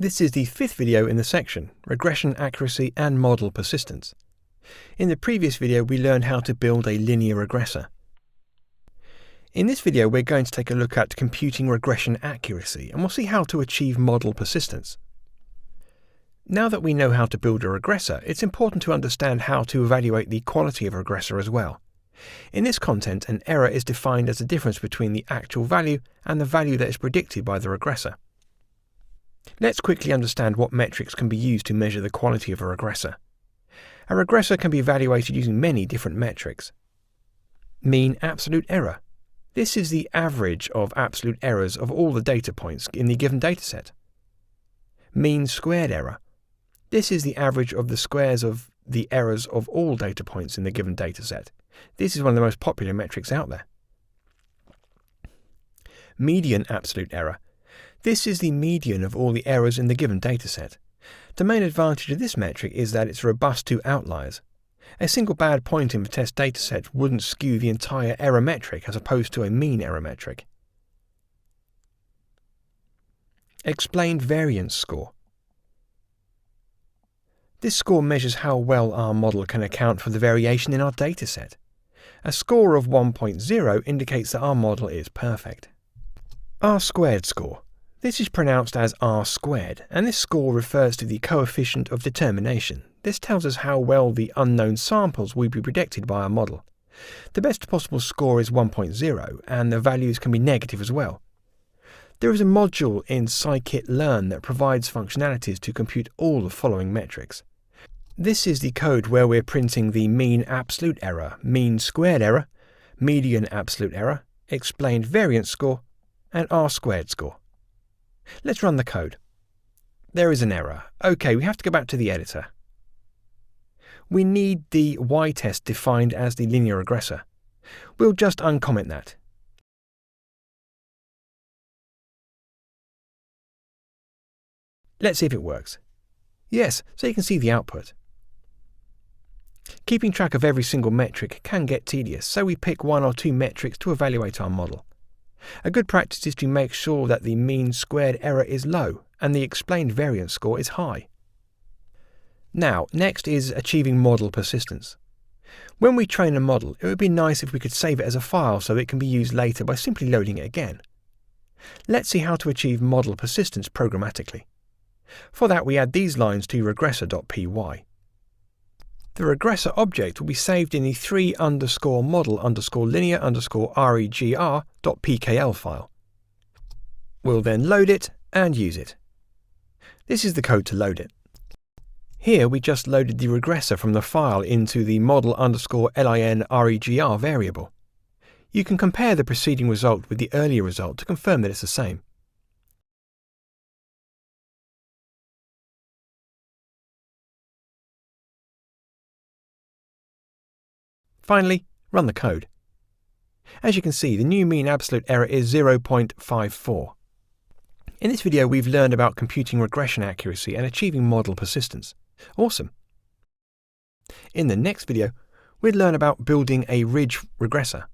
This is the fifth video in the section, Regression Accuracy and Model Persistence. In the previous video we learned how to build a linear regressor. In this video we're going to take a look at computing regression accuracy and we'll see how to achieve model persistence. Now that we know how to build a regressor, it's important to understand how to evaluate the quality of a regressor as well. In this content, an error is defined as the difference between the actual value and the value that is predicted by the regressor. Let's quickly understand what metrics can be used to measure the quality of a regressor. A regressor can be evaluated using many different metrics. Mean absolute error. This is the average of absolute errors of all the data points in the given dataset. Mean squared error. This is the average of the squares of the errors of all data points in the given dataset. This is one of the most popular metrics out there. Median absolute error. This is the median of all the errors in the given dataset. The main advantage of this metric is that it's robust to outliers. A single bad point in the test dataset wouldn't skew the entire error metric as opposed to a mean error metric. Explained variance score. This score measures how well our model can account for the variation in our dataset. A score of 1.0 indicates that our model is perfect. R-squared score. This is pronounced as R squared, and this score refers to the coefficient of determination. This tells us how well the unknown samples will be predicted by our model. The best possible score is 1.0, and the values can be negative as well. There is a module in scikit-learn that provides functionalities to compute all the following metrics. This is the code where we're printing the mean absolute error, mean squared error, median absolute error, explained variance score, and R-squared score. Let's run the code. There is an error. Okay, we have to go back to the editor. We need the y-test defined as the linear regressor. We'll just uncomment that. Let's see if it works. Yes, so you can see the output. Keeping track of every single metric can get tedious, so we pick one or two metrics to evaluate our model. A good practice is to make sure that the mean squared error is low and the explained variance score is high. Now, next is achieving model persistence. When we train a model, it would be nice if we could save it as a file so it can be used later by simply loading it again. Let's see how to achieve model persistence programmatically. For that, we add these lines to regressor.py. The regressor object will be saved in the 3_model_linear_regr.pkl file. We'll then load it and use it. This is the code to load it. Here we just loaded the regressor from the file into the model_lin_regr variable. You can compare the preceding result with the earlier result to confirm that it's the same. Finally, run the code. As you can see, the new mean absolute error is 0.54. In this video, we've learned about computing regression accuracy and achieving model persistence. Awesome! In the next video, we'll learn about building a ridge regressor.